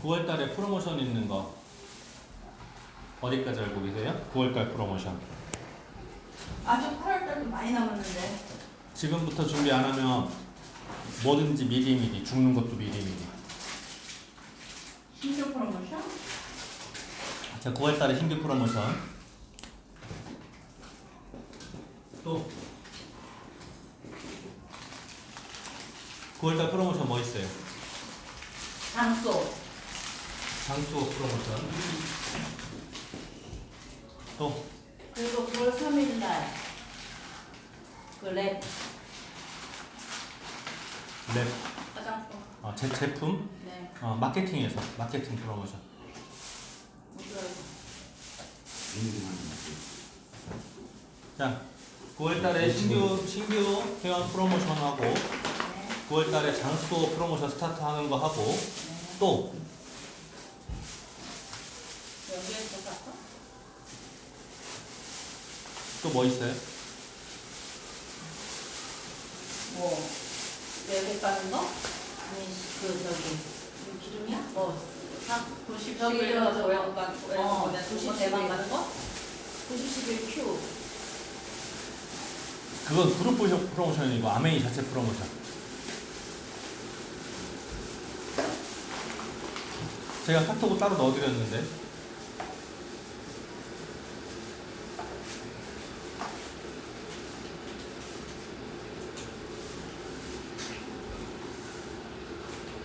9월 달에 프로모션 있는 거 어디까지 알고 계세요? 9월 달 프로모션. 아직 8월달도 많이 남았는데. 지금부터 준비 안 하면 뭐든지 미리미리 죽는 것도 미리미리. 신규 프로모션? 자, 9월 달에 신규 프로모션. 또 9월 달 프로모션 뭐 있어요? 장소. 장수 프로모션. 또 그리고 9월 3일날 랩 랩. 화장품. 제 제품. 네. 마케팅에서 마케팅 프로모션. 자, 9월 달에 신규 회원 프로모션하고 네. 9월 달에 장수 프로모션 스타트 하는 거 하고 네. 또 여기에서 갔어? 또 뭐 있어요? 뭐 여기 가는 거? 아니 이거 기름이야? 뭐 90 저기서 외국 가는 거? 90 대만 가는 거? 9011Q. 그건 그룹 프로모션이고 아메이 자체 프로모션. 제가 카톡을 따로 넣어드렸는데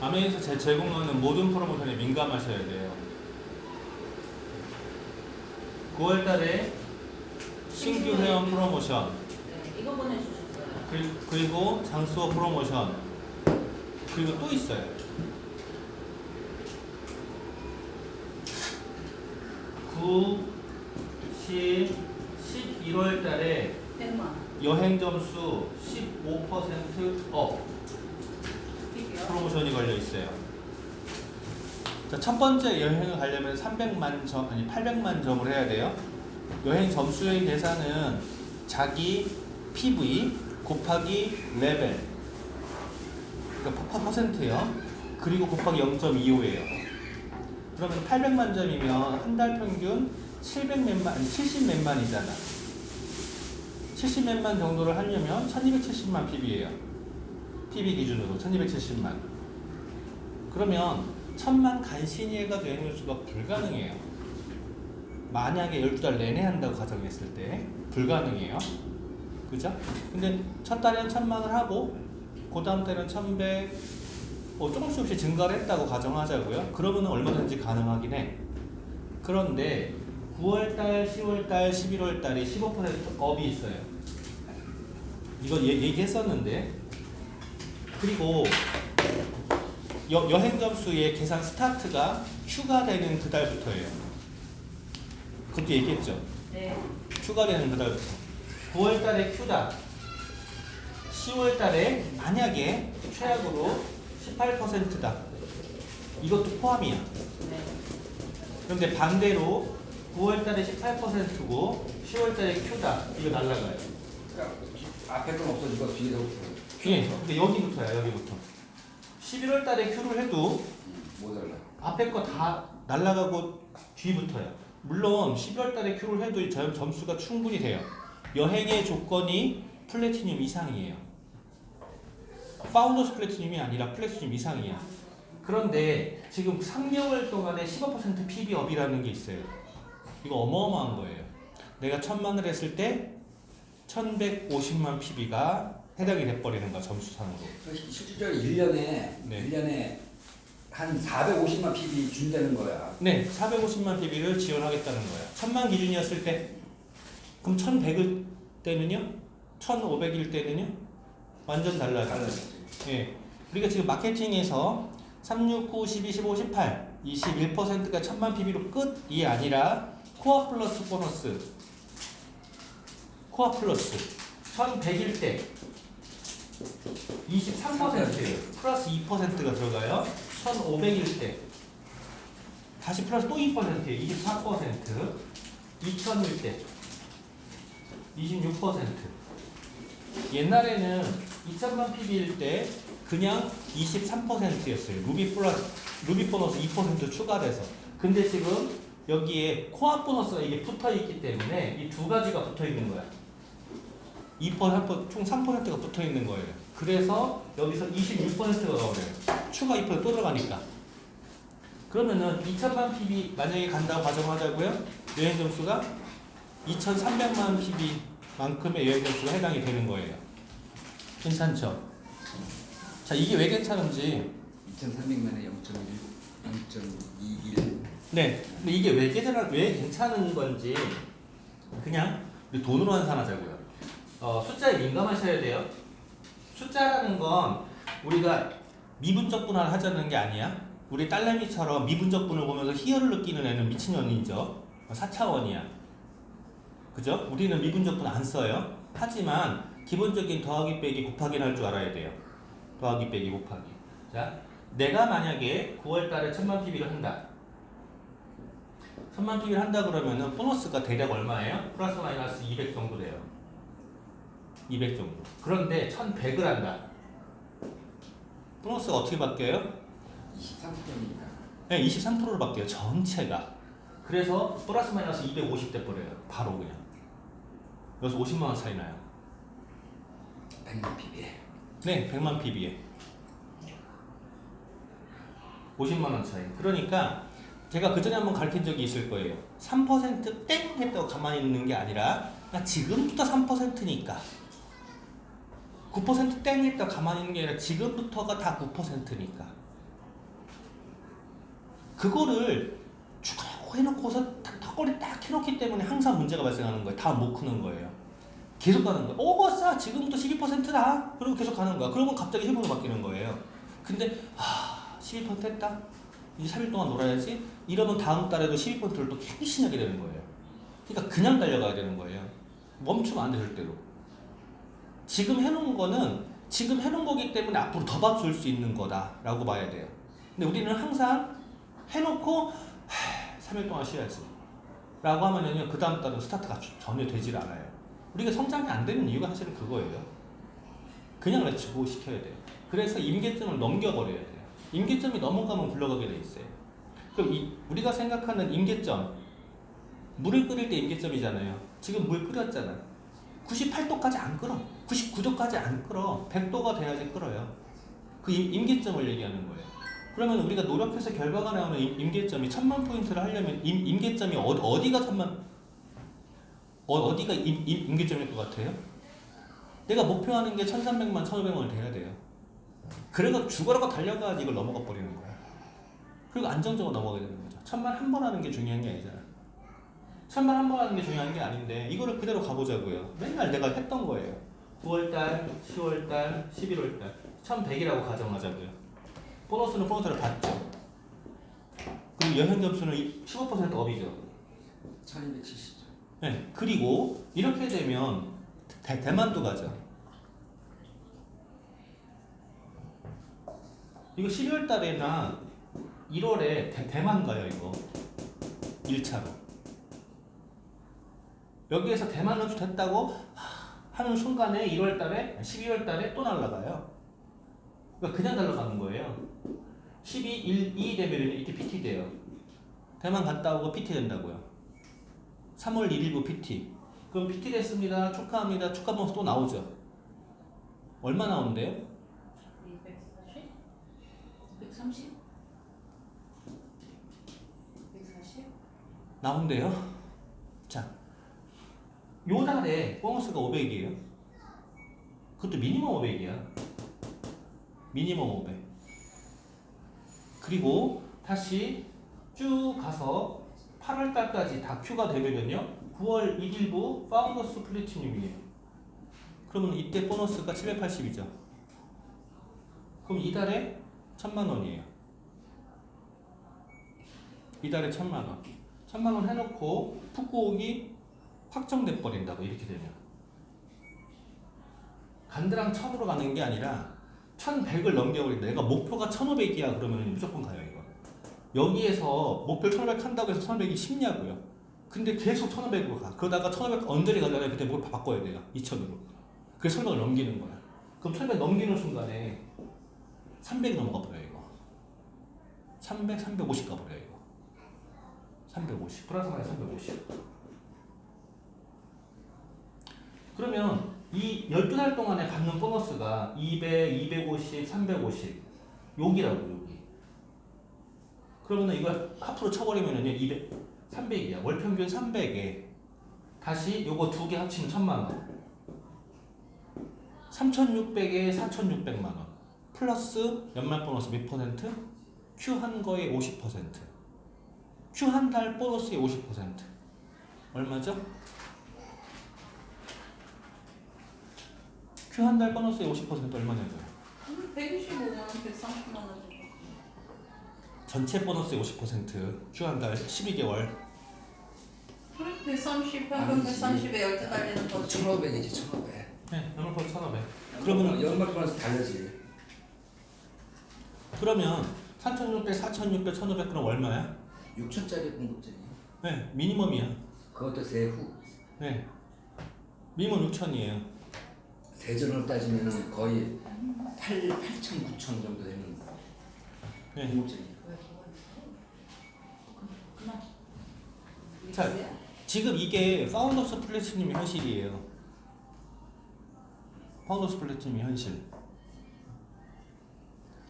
아메이에서 제공하는 모든 프로모션에 민감하셔야 돼요. 9월 달에 신규 회원 프로모션, 네, 이거 보내주셨어요. 그리고 장수호 프로모션, 그리고 또 있어요. 9, 10, 11월 달에 100만. 여행 점수 15% 프로모션이 걸려 있어요. 자, 첫 번째 여행을 가려면 300만 점, 아니 800만 점을 해야 돼요. 여행 점수의 계산은 자기 PV 곱하기 레벨, 그러니까 퍼센트요. 그리고 곱하기 0.25예요. 그러면 800만 점이면 한 달 평균 700몇만, 아니 70몇만이잖아. 70몇만 정도를 하려면 1270만 PB예요. PB 기준으로 1270만. 그러면 1000만 간신히 해가지고 여행 수가 불가능해요. 만약에 12달 내내 한다고 가정했을 때 불가능해요. 그죠? 근데 첫 달에는 1000만을 하고 그 다음 달에는 1100, 조금씩 증가를 했다고 가정하자고요. 그러면 얼마든지 가능하긴 해. 그런데 9월달, 10월달, 11월달이 15% 업이 있어요. 이거 얘기했었는데, 그리고 여행 점수의 계산 스타트가 휴가되는 그달부터예요. 그것도 얘기했죠. 네. 휴가되는 그달부터. 9월달에 큐다. 10월달에 만약에 최악으로 18%다. 이것도 포함이야. 네. 그런데 반대로 9월달에 18%고 10월달에 큐다. 이거 날라가요. 그러니까 앞에 건 없어지고 뒤에서부터. 예, 근데 여기부터야, 여기부터. 11월달에 큐를 해도 뭐 달라? 앞에 거 다 날라가고 뒤부터야. 물론 12월달에 큐를 해도 점수가 충분히 돼요. 여행의 조건이 플래티늄 이상이에요. 파운더스 플래티늄이 아니라 플래티늄 이상이야. 그런데 지금 3개월 동안에 15% PB업이라는 게 있어요. 이거 어마어마한 거예요. 내가 1000만을 했을 때 1150만 PB가 해당이 돼버리는 거야, 점수상으로. 실질적으로 1년에 네. 1년에 한 450만 PB 준다는 거야. 네, 450만 PB를 지원하겠다는 거야. 1000만 기준이었을 때, 그럼 1100일 때는요? 1500일 때는요? 완전 달라져. 예. 우리가 지금 마케팅에서 3, 6, 9, 12, 15, 18, 21%가 1000만 PB로 끝이 아니라 코어 플러스 보너스, 코어 플러스 1100일 때 23%예요. 플러스 2%가 들어가요. 1500일 때 다시 플러스 또 2%예요. 24%. 2000일 때 26%. 옛날에는 2000만 PB일 때 그냥 23%였어요. 루비 보너스 2% 추가돼서. 근데 지금 여기에 코앞 보너스가 이게 붙어 있기 때문에 이 두 가지가 붙어 있는 거야. 2%, 총 3%가 붙어 있는 거예요. 그래서 여기서 26%가 나오네요. 추가 2%또 들어가니까. 그러면은 2000만 PB 만약에 간다고 가정하자고요. 여행 점수가 2300만 PB만큼의 여행 점수가 해당이 되는 거예요. 괜찮죠? 자, 이게 왜 괜찮은지. 2,300만에 0.21. 네. 근데 이게 왜 괜찮은 건지 그냥 우리 돈으로 환산하자고요. 숫자에 민감하셔야 돼요. 숫자라는 건 우리가 미분적분을 하자는 게 아니야. 우리 딸내미처럼 미분적분을 보면서 희열을 느끼는 애는 미친년이죠. 4차원이야. 그죠? 우리는 미분적분 안 써요. 하지만 기본적인 더하기 빼기 곱하기를 할 줄 알아야 돼요. 더하기 빼기 곱하기. 자, 내가 만약에 9월달에 1000만 PB를 한다. 1000만 PB를 한다 그러면은 보너스가 대략 얼마예요? 플러스 마이너스 200 정도 돼요. 200 정도. 그런데 1100을 한다. 보너스가 어떻게 바뀌어요? 23%니까. 네, 23%로 바뀌어요. 전체가. 그래서 플러스 마이너스 250 돼버려요. 바로 그냥. 여기서 50만 원 차이 나요. 100만 PB에. 네, 100만 PB에. 50만 원 차이. 그러니까 제가 그 전에 한번 가르친 적이 있을 거예요. 3%땡 했다고 가만히 있는 게 아니라 나 지금부터 3%니까 9%땡 했다고 가만히 있는 게 아니라 지금부터가 다 9%니까 그거를 쭉 해놓고서 턱걸이 딱 해놓기 때문에 항상 문제가 발생하는 거예요. 다 못 크는 거예요. 계속 가는 거예요. 오버싸 지금부터 12%다. 그리고 계속 가는 거야. 그러면 갑자기 힘으로 바뀌는 거예요. 근데 12% 했다. 이제 3일 동안 놀아야지. 이러면 다음 달에도 12%를 또 갱신하게 되는 거예요. 그러니까 그냥 달려가야 되는 거예요. 멈추면 안 돼 절대로. 지금 해놓은 거는 지금 해놓은 거기 때문에 앞으로 더 받을 수 있는 거다라고 봐야 돼요. 근데 우리는 항상 해놓고 3일 동안 쉬어야지 라고 하면은요 그 다음 달은 스타트가 전혀 되질 않아요. 우리가 성장이 안 되는 이유가 사실은 그거예요. 그냥 렛츠고 시켜야 돼요. 그래서 임계점을 넘겨버려야 돼요. 임계점이 넘어가면 굴러가게 돼 있어요. 그럼 우리가 생각하는 임계점, 물을 끓일 때 임계점이잖아요. 지금 물 끓였잖아. 98도까지 안 끓어. 99도까지 안 끓어. 100도가 돼야지 끓어요. 그 임계점을 얘기하는 거예요. 그러면 우리가 노력해서 결과가 나오는 임계점이 1000만 포인트를 하려면 임계점이 어디가 1000만 어디가 임계점일 것 같아요? 내가 목표하는 게 1300만, 1500만을 돼야 돼요. 그래서 죽어라고 달려가야지 이걸 넘어가 버리는 거야. 그리고 안정적으로 넘어가게 되는 거죠. 1000만 한 번 하는 게 중요한 게 아니잖아. 1000만 한 번 하는 게 중요한 게 아닌데 이거를 그대로 가보자고요. 맨날 내가 했던 거예요. 9월달, 10월달, 11월달 1100이라고 가정하자고요. 보너스는 보너스를 받죠. 그리고 여행 점수는 15% 업이죠. 1270점. 네. 그리고 이렇게 되면 대만도 가죠. 이거 12월 달에나 1월에 대만 가요, 이거. 1차로. 여기에서 대만 연수 됐다고 하는 순간에 1월 달에, 12월 달에 또 날아가요. 그러니까 그냥 날아가는 거예요. 12, 1, 2 되면 이렇게 PT 돼요. 대만 갔다 오고 PT 된다고요. 3월 1일부 PT. 그럼 PT 됐습니다. 축하합니다. 축하 보너스 또 나오죠. 얼마 나온대요? 240? 130? 140? 나온대요. 자, 요 달에 보너스가 500이에요. 그것도 미니멈 500이야. 미니멈 500. 그리고 다시 쭉 가서 8월 달까지 다 큐가 되면요. 9월 1일부 파운더스 플래티늄이에요. 그러면 이때 보너스가 780이죠. 그럼 이달에 1000만원이에요. 이달에 1000만원. 1000만원 해놓고 푸꾸옥이 확정돼 버린다고 이렇게 되면. 간드랑 1000으로 가는 게 아니라 1100을 넘겨버린다. 내가 목표가 1500이야 그러면 무조건 가요 이거. 여기에서 목표 1500 한다고 해서 1500이 쉽냐고요. 근데 계속 1500으로 가. 그러다가 1500 언저리 가잖아요. 그때 뭘 바꿔야 돼요. 2000으로. 그래서 1500을 넘기는 거야. 그럼 1500 넘기는 순간에 300이 넘어가 버려요 이거. 350 가버려요 이거. 350 플러스 마이너스 350. 그러면 이 12달 동안에 받는 보너스가 200, 250, 350 여기라고 여기. 그러면 이걸 하프로 쳐버리면은요 200, 300이야. 월평균 300에 다시 요거 두 개 합치면 1000만원. 3600에 4600만원 플러스 연말 보너스 몇 퍼센트? Q 한 거에 50%. Q 한 달 보너스의 50%. 얼마죠? Q 한 달 보너스의 50% 얼마냐고요? 125만 원, 130만 원 정도. 전체 보너스의 50% Q 한 달 12개월. 그래 130, 평균 아니지. 130에 12달 되는 거지. 1,500이지 1,500. 네, 연말 보너스 1500. 그러면 연말 보너스 다르지. 그러면 3600, 4600, 1500 그럼 얼마야? 6천짜리 공급제니. 네, 미니멈이야. 그것도 세후. 네, 미니멈 6000이에요. 세전으로 따지면은 거의 8,000, 9,000 정도 되는 네. 공급제니. 그만. 자, 지금 이게 파운더스 플래티넘이 현실이에요. 파운더스 플래티넘이 현실.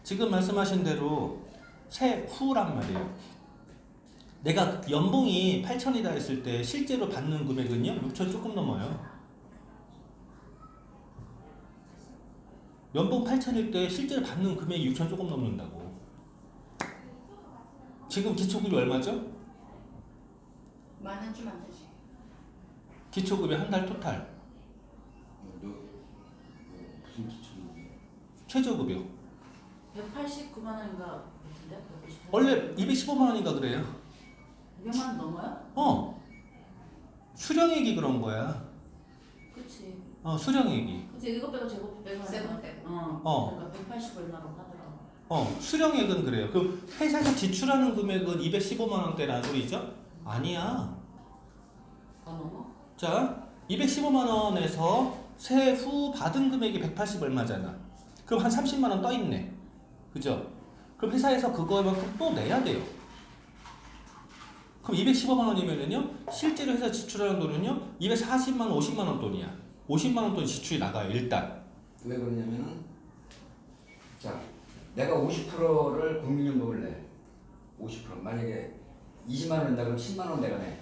지금 말씀하신 대로 세후란 말이에요. 내가 연봉이 8천이다 했을 때 실제로 받는 금액은요 6천 조금 넘어요. 연봉 8천일 때 실제로 받는 금액이 6천 조금 넘는다고. 지금 기초급이 얼마죠? 만원 주면 안 되지. 기초급이 한 달 토탈. 너 무슨 기준이야? 최저급이요. 189만 원인가 같은데? 198. 원래 215만 원인가 그래요. 200만 원 넘어요? 수령액이 그런 거야. 그치. 수령액이. 그치 이거 빼고 제곱 빼고 세번 빼고. 그러니까 180 얼마라고 하더라고. 수령액은 그래요. 그럼 회사에서 지출하는 금액은 215만 원대라는 소리죠? 아니야. 더 넘어? 자, 215만 원에서 세후 받은 금액이 180 얼마잖아. 그럼 한 30만 원 떠 있네. 그죠? 그럼 회사에서 그거만큼 또 내야 돼요. 그럼 215만 원이면은요, 실제로 회사 지출하는 돈은요, 240만 원, 50만 원 돈이야. 50만 원 돈 지출이 나가요, 일단. 왜 그러냐면은 자 내가 50%를 국민연금을 내. 50% 만약에 20만 원 낸다 그럼 10만 원 내가 내.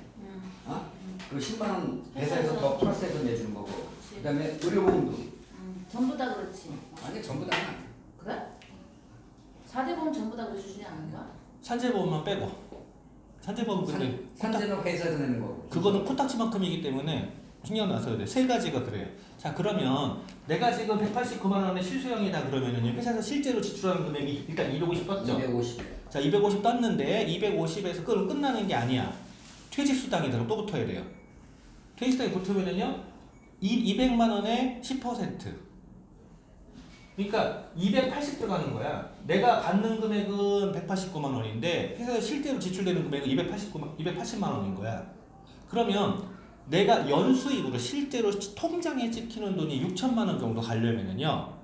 그 10만 원 회사에서 더 플러스해서 내주는 거고. 그다음에 의료보험도. 전부 다 그렇지. 아니 전부 다. 그래? 4대 보험 전부 다 그 수준이 아닌가? 산재보험만 빼고. 산재보험 근데 산재는 회사에서 내는 거고. 그거는 코딱지만큼이기 때문에 신경 나서야 돼. 세 가지가 그래요. 자, 그러면 내가 지금 189만 원의 실수령이다 그러면은요, 회사에서 실제로 지출하는 금액이 일단 250 떴죠? 250. 자, 250 떴는데 250에서 끝나는 게 아니야. 퇴직수당이 또 붙어야 돼요. 퇴직수당이 붙으면은요, 200만 원에 10%. 그러니까 280 들어가는 거야. 내가 받는 금액은 189만 원인데 회사에 실제로 지출되는 금액은 280만 원인 거야. 그러면 내가 연수입으로 실제로 통장에 찍히는 돈이 6천만 원 정도 가려면은요,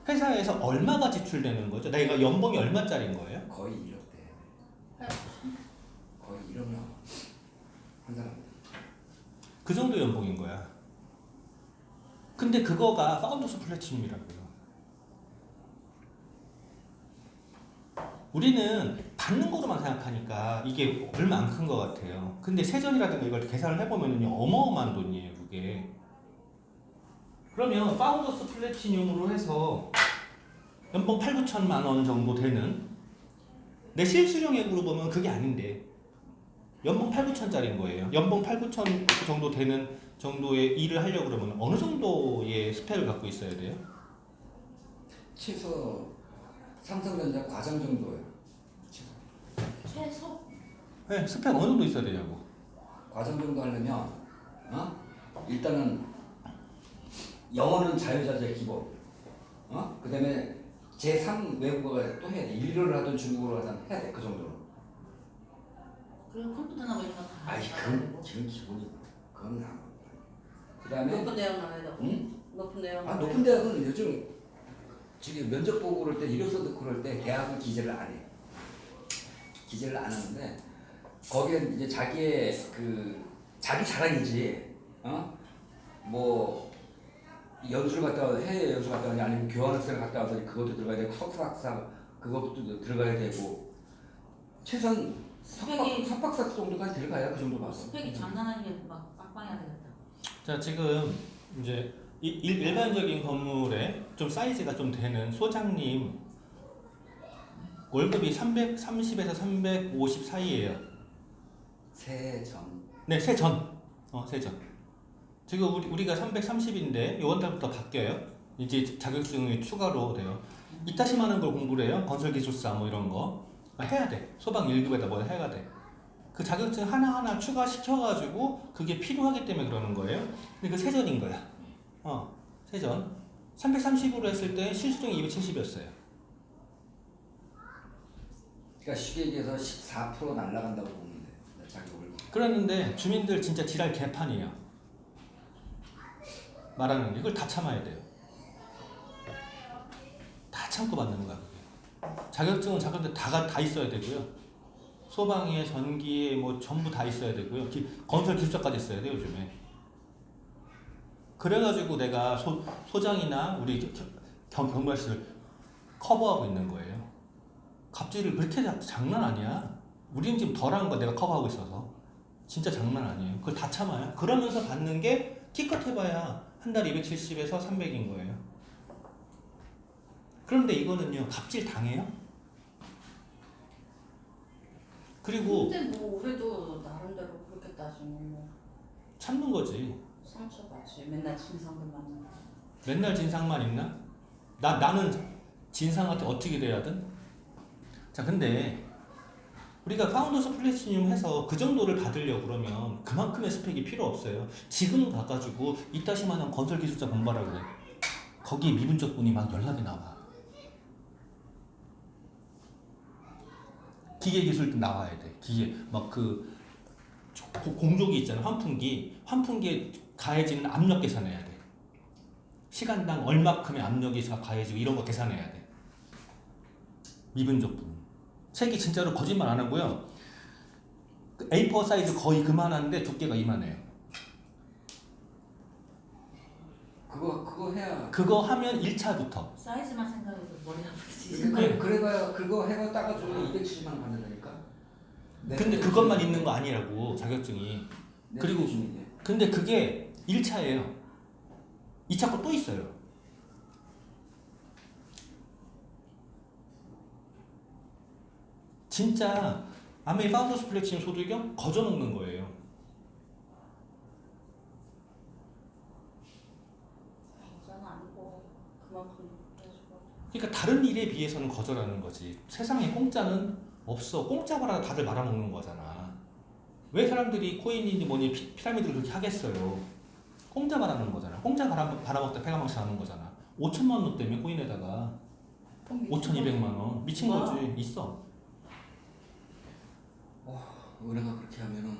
회사에서 얼마가 지출되는 거죠? 내가 연봉이 얼마짜리인 거예요? 거의 1억 대. 거의 1억 나와. 한 사람. 그 정도 연봉인 거야. 근데 그거가 파운더스 플래티넘이라고요. 우리는 받는 거로만 생각하니까 이게 얼마 안 큰 것 같아요. 근데 세전이라든가 이걸 계산을 해보면요, 어마어마한 돈이에요, 그게. 그러면 파운더스 플래티넘으로 해서 연봉 8, 9천만 원 정도 되는, 내 실수령액으로 보면 그게 아닌데 연봉 8, 9천짜리인 거예요. 연봉 8, 9천 정도 되는 정도의 일을 하려고 그러면 어느 정도의 스펙을 갖고 있어야 돼요? 최소 삼성전자 과장 정도예요. 최소. 최소? 네, 스펙 어느 정도 있어야 되냐고. 과장 정도 하려면 일단은 영어는 자유자재 기본. 그다음에 제3 외국어가 또 해야 돼. 일을 하든 중국어를 하든 해야 돼. 그 정도로. 그리고 컴퓨터나 뭐 이런 거다 아이 그건 기본이고. 그건 나. 그다음에 높은 대학 나와야 되고. 응? 높은 대학. 높은 대학은 요즘 지금 면접 보고 그럴 때 이력서 넣고 그럴 때 대학은 기재를 안 해. 기재를 안 하는데 거기에 이제 자기의 그 자기 자랑이지. 뭐 연수를 갔다 와서 해외 연수 갔다 와서 아니면 교환학생을 갔다 와서 그것도 들어가야 되고 석사학사 그것도 들어가야 되고 최소한 석박사 정도까지 들어가야 그 정도 봐서. 스펙이 장난 아니게 막 빡빡해야 되겠다. 자, 지금 이제 일반적인 건물에 좀 사이즈가 좀 되는 소장님 월급이 330에서 350 사이예요. 세전. 네, 세전. 세전. 지금 우리가 330인데 이번 달부터 바뀌어요. 이제 자격증이 추가로 돼요. 이따시 많은 걸 공부를 해요. 건설기술사 뭐 이런 거 해야 돼. 소방 1급에다 뭐 해야 돼. 그 자격증 하나하나 추가시켜가지고 그게 필요하기 때문에 그러는 거예요. 근데 그 세전인 거야. 세전. 330으로 했을 때 실수령이 270이었어요. 그러니까 쉽게 얘기해서 14% 날라간다고 보면 돼. 자기 월급. 그랬는데 주민들 진짜 지랄 개판이에요. 말하는 게 이걸 다 참아야 돼요. 다 참고 받는 거야 그게. 자격증은 자격증 다 있어야 되고요. 소방에 전기에 뭐 전부 다 있어야 되고요. 건설 기술자까지 있어야 돼요 요즘에. 그래가지고 내가 소장이나 우리 경찰서를 커버하고 있는 거예요. 갑질을 그렇게 장난 아니야. 우리는 지금 덜한 거 내가 커버하고 있어서 진짜 장난 아니에요. 그걸 다 참아요. 그러면서 받는 게 기껏 해봐야 한 달 270에서 300인 거예요. 그런데 이거는요 갑질 당해요. 그리고 근데 뭐 우리도 나름대로 그렇게 따지면 뭐 참는 거지. 상처받지. 맨날 진상들 만나고. 맨날 진상만 있나? 나는 진상한테 어떻게 돼야든? 자, 근데 우리가 파운더스 플래티늄 해서 그 정도를 받으려고 그러면 그만큼의 스펙이 필요 없어요. 지금 가가지고 이따시만한 건설 기술자 공부하라 그래. 거기에 미분적 분이 막 연락이 나와. 기계 기술도 나와야 돼. 기계 막 그 공조기 있잖아. 환풍기에 가해지는 압력 계산해야 돼. 시간당 얼마큼의 압력이 가해지고 이런 거 계산해야 돼. 미분적 분. 색이 진짜로 거짓말 안 하고요. A4 사이즈 거의 그만한데 두께가 이만해요. 그거 해야. 그거 하면 1차부터. 사이즈만 생각해도 머리가 아프지. 그래봐야 그거 해가 따가지고 270만 원 받는다니까. 근데 그것만 있는 거 아니라고 자격증이. 그리고 근데 그게 1차예요. 2차 거 또 있어요. 진짜 아메리 파운더스 플래티늄 소득이요? 거저 먹는 거예요. 저는 아니고 그만큼 해주고. 그러니까 다른 일에 비해서는 거저라는 거지. 세상에 공짜는 없어. 공짜 바라 다들 말아먹는 거잖아. 왜 사람들이 코인인지 뭐니 피라미드를 그렇게 하겠어요. 공짜 바라는 거잖아. 공짜 바라먹다 패가망신 하는 거잖아. 5천만 원 때문에 코인에다가 5,200만 원 미친 와. 거지. 있어. 은혜가 그렇게 하면은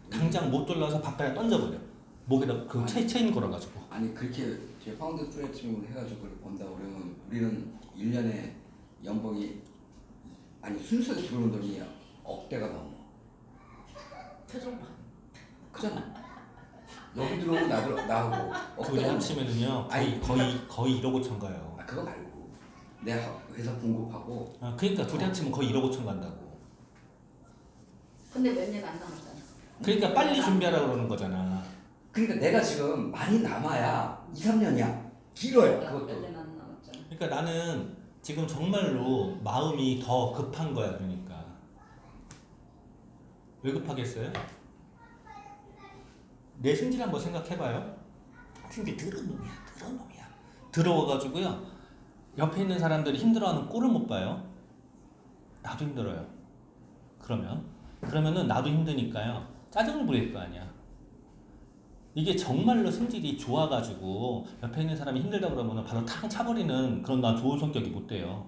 당장 못 돌려서 바깥에 던져버려. 목에다 그 체인 걸어가지고. 아니 그렇게 제 파운드 플래티늄을 해가지고 그걸 번다 그러면 우리는 1년에 연봉이 아니 순수하게 들어오는 돈이 억대가 넘어. 표정 봐. 그잖아. 여기 들어오면 나하고 둘이 억대가 합치면은요 거의 1억 5천 가요. 그거 말고 내가 회사 공급하고. 그러니까 둘이 합치면 거의 1억 5천 간다고. 근데 몇 년 안 남았잖아. 그러니까 빨리 준비하라 그러는 거잖아. 그러니까 내가 지금 많이 남아야 2, 3년이야. 길어요. 몇 그것도. 년 안 남았잖아. 그러니까 나는 지금 정말로 마음이 더 급한 거야. 그러니까 왜 급하겠어요? 내 승질 한번 생각해봐요. 근데 더러운 놈이야. 더러워가지고요. 옆에 있는 사람들이 힘들어하는 꼴을 못 봐요. 나도 힘들어요. 그러면은 나도 힘드니까요. 짜증을 부릴 거 아니야. 이게 정말로 성질이 좋아가지고 옆에 있는 사람이 힘들다 그러면 바로 탕 차버리는 그런 나 좋은 성격이 못 돼요.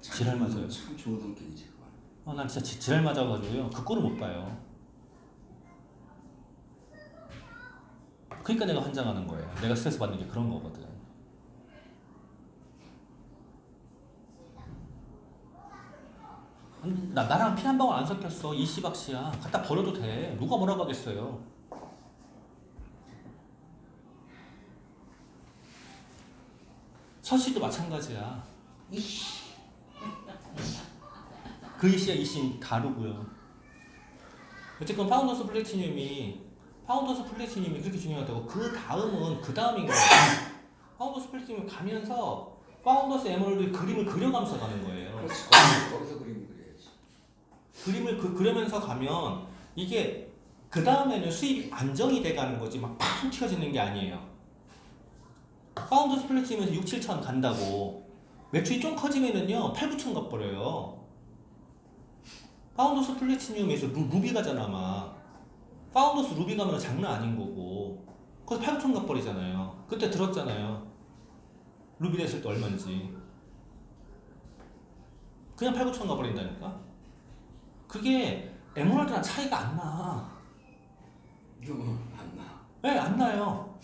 지랄 맞아요. 참 좋은 성격이지 그건. 난 진짜 지랄 맞아가지고요. 그 꼴을 못 봐요. 그러니까 내가 환장하는 거예요. 내가 스트레스 받는 게 그런 거거든. 나랑 피 한 방울 안 섞였어. 이씨박씨야. 갖다 버려도 돼. 누가 뭐라고 하겠어요. 서씨도 마찬가지야. 그 이씨야 이씨 다르고요. 어쨌건 파운더스 플래티늄이 그렇게 중요하다고. 그 다음은 그 다음인 거예요. 파운더스 플래티늄이 가면서 파운더스 에메랄드 그림을 그려가면서 가는 거예요. 그렇지. 거기서 그림을 그려야지. 그림을 그려면서 가면 이게 그 다음에는 수입이 안정이 돼가는 거지 막 팡 튀어지는 게 아니에요. 파운더스 플래티늄에서 6, 7천 간다고 매출이 좀 커지면은요 8, 9천 가버려요. 파운더스 플래티늄에서 루비 가잖아 아마. 파운더스 루비 가면 장난 아닌 거고 거기서 8, 9천 가버리잖아요. 그때 들었잖아요. 루비 됐을 때 얼마인지. 그냥 8, 9천 가버린다니까. 그게 에메랄드랑 차이가 안 나. 안 나. 왜 안 나요?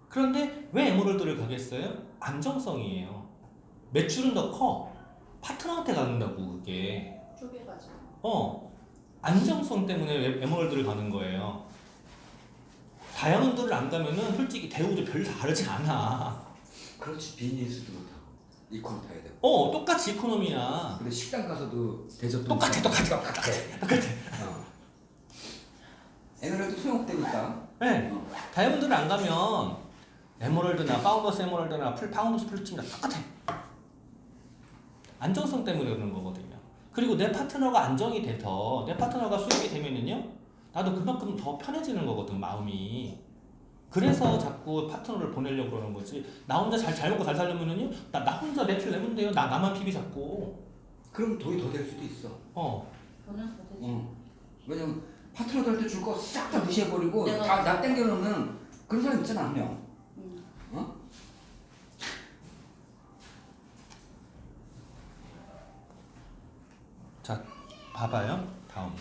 그런데 왜 에메랄드를 가겠어요? 안정성이에요. 매출은 더 커. 파트너한테 가는다고 그게. 쪼개가지고. 안정성 때문에 에메랄드를 가는 거예요. 다이아몬드를 안 가면은 솔직히 대우도 별로 다르지 않아. 그렇지. 비즈니스도 이코노 타야 되고. 똑같이 이코노미야. 근데 식당 가서도 대접도 똑같아. 에메랄드 소용없다니까. 네. 다이아몬드를 안 가면 에메랄드나 파운더스 에메랄드나 파운더스 플래티늄이랑 똑같아. 안정성 때문에 그러는 거거든요. 그리고 내 파트너가 안정이 돼서 내 파트너가 수익이 되면은요 나도 그만큼 더 편해지는 거거든 마음이. 그래서 자꾸 파트너를 보내려고 그러는 거지. 나 혼자 잘 먹고 잘 살려면은요 나 혼자 매출 내면 돼요. 나만 PB 잡고. 그럼 돈이 더 될 수도 있어. 돈은 더 되지. 왜냐면 파트너들한테 줄 거 싹 다 무시해버리고 내가- 나 땡겨놓으면 그런 사람 있잖아 한 명. 자 봐봐요 다음.